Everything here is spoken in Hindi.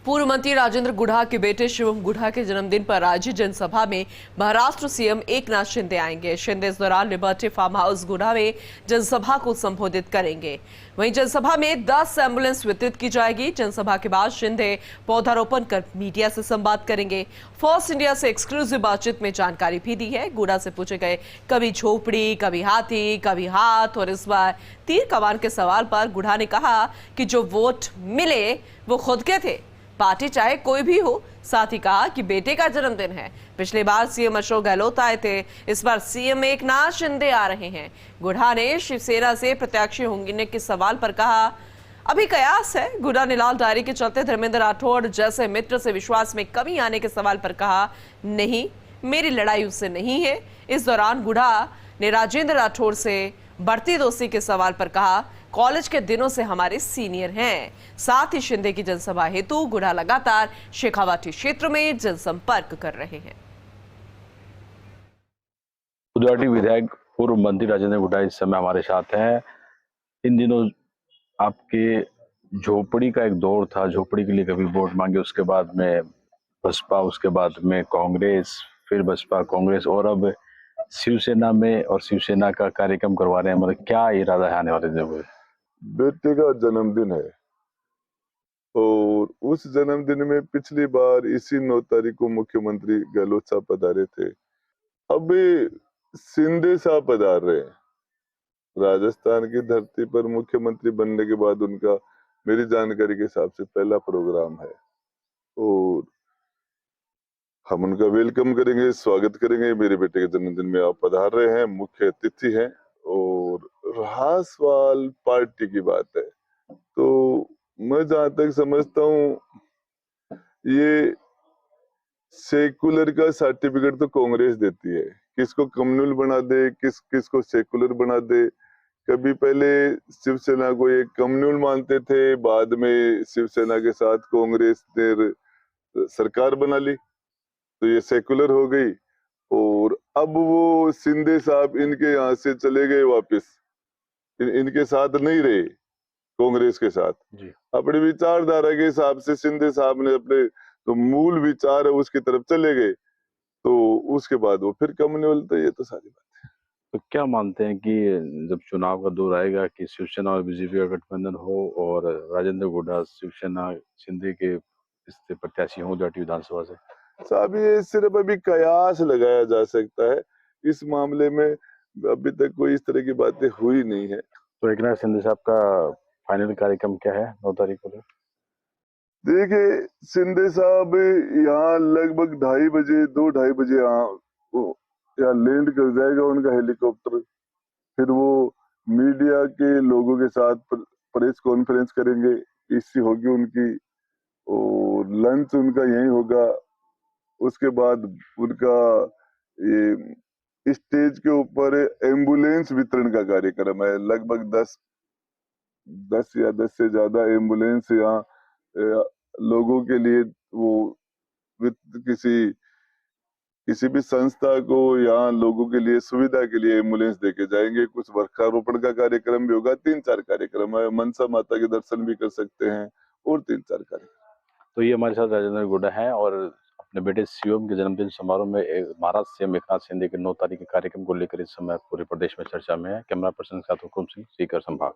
पूर्व मंत्री राजेंद्र गुढ़ा के बेटे शिवम गुढ़ा के जन्मदिन पर आयोजित जनसभा में महाराष्ट्र सीएम एकनाथ शिंदे आएंगे। शिंदे इस दौरान लिबर्टी फार्म हाउस गुढ़ा में जनसभा को संबोधित करेंगे। वहीं जनसभा में 10 एम्बुलेंस वितरित की जाएगी। जनसभा के बाद शिंदे पौधारोपण कर मीडिया से संवाद करेंगे। फर्स्ट इंडिया से एक्सक्लूसिव बातचीत में जानकारी भी दी है। गुढ़ा से पूछे गए कभी झोपड़ी, कभी हाथी, कभी हाथ और इस बार तीर कमान के सवाल पर गुढ़ा ने कहा कि जो वोट मिले वो खुद के थे, पार्टी चाहे कोई भी हो। साथ ही कहा कि बेटे का जन्मदिन है। पिछली बार सीएम अशोक गहलोत आए थे, इस बार सीएम एकनाथ शिंदे आ रहे हैं। गुढ़ा ने शिवसेना से प्रत्याशी होंगे के सवाल पर कहा अभी कयास है। गुढ़ा ने लाल डायरी के चलते धर्मेंद्र राठौड़ जैसे मित्र से विश्वास में कमी आने के सवाल पर कहा नहीं, मेरी लड़ाई उससे नहीं है। इस दौरान गुढ़ा ने राजेंद्र राठौड़ से बढ़ती दोस्ती के सवाल पर कहा कॉलेज के दिनों से हमारे सीनियर हैं। साथ ही शिंदे की जनसभा हेतु गुढ़ा लगातार शेखावाटी क्षेत्र में जनसंपर्क कर रहे हैं। बुधवाटी विधायक पूर्व मंत्री राजेंद्र गुढ़ा इस समय हमारे साथ हैं। इन दिनों आपके झोपड़ी का एक दौर था, झोपड़ी के लिए कभी वोट मांगे, उसके बाद में बसपा, उसके बाद में कांग्रेस, फिर बसपा, कांग्रेस और अब शिवसेना में और शिवसेना का कार्यक्रम करवा रहे हैं। मतलब क्या इरादा है आने वाले दिनों में? बेटे का जन्मदिन है और उस जन्मदिन में पिछली बार इसी 9 तारीख को मुख्यमंत्री गहलोत साहब पधारे थे। अब शिंदे साहब पधार रहे हैं। राजस्थान की धरती पर मुख्यमंत्री बनने के बाद उनका मेरी जानकारी के हिसाब से पहला प्रोग्राम है और हम उनका वेलकम करेंगे, स्वागत करेंगे। मेरे बेटे के जन्मदिन में आप पधार रहे हैं, मुख्य अतिथि हैं। और रहा सवाल पार्टी की बात है, तो मैं जहां तक समझता हूं ये सेकुलर का सर्टिफिकेट तो कांग्रेस देती है। किसको कम्युनल बना दे, किसको सेकुलर बना दे। कभी पहले शिवसेना को ये कम्युनल मानते थे, बाद में शिवसेना के साथ कांग्रेस ने सरकार बना ली तो ये सेकुलर हो गई। और अब वो शिंदे साहब इनके यहाँ से चले गए वापस, इनके साथ नहीं रहे, कांग्रेस के साथ जी। अपनी विचारधारा के हिसाब से शिंदे साहब ने अपने तो मूल विचार है उसकी तरफ चले गए, तो उसके बाद वो फिर कम्युनल। तो ये तो सारी बात है। तो क्या मानते हैं कि जब चुनाव का दौर आएगा कि शिवसेना और बीजेपी का गठबंधन हो और राजेंद्र गुढ़ा शिवसेना शिंदे के इससे प्रत्याशी हों गुवाहाटी विधानसभा से? साहब ये सिर्फ अभी कयास लगाया जा सकता है, इस मामले में अभी तक कोई इस तरह की बातें हुई नहीं है। तो एकनाथ शिंदे साहब का फाइनल कार्यक्रम क्या है 9 तारीख को? देखिए शिंदे साहब यहाँ लगभग 2:30 बजे 2-2:30 बजे यहाँ लैंड कर जाएगा उनका हेलीकॉप्टर। फिर वो मीडिया के लोगों के साथ प्रेस कॉन्फ्रेंस करेंगे, इससे होगी उनकी, और लंच उनका यही होगा। उसके बाद उनका ये स्टेज के ऊपर एम्बुलेंस वितरण का कार्यक्रम है। लगभग 10 या 10 से ज्यादा एम्बुलेंस यहाँ लोगों के लिए, वो किसी भी संस्था को यहाँ लोगों के लिए सुविधा के लिए एम्बुलेंस देके जाएंगे। कुछ वृक्षारोपण का कार्यक्रम भी होगा, 3-4 कार्यक्रम है। मनसा माता के दर्शन भी कर सकते हैं और 3-4 कार्यक्रम। तो ये हमारे साथ राजेंद्र गुढ़ा है और अपने बेटे शिवम के जन्मदिन समारोह में महाराष्ट्र सीएम एकनाथ शिंदे के 9 तारीख के कार्यक्रम को लेकर इस समय पूरे प्रदेश में चर्चा में है। कैमरा पर्सन के साथ हुकुम सिंह, सीकर संभाग।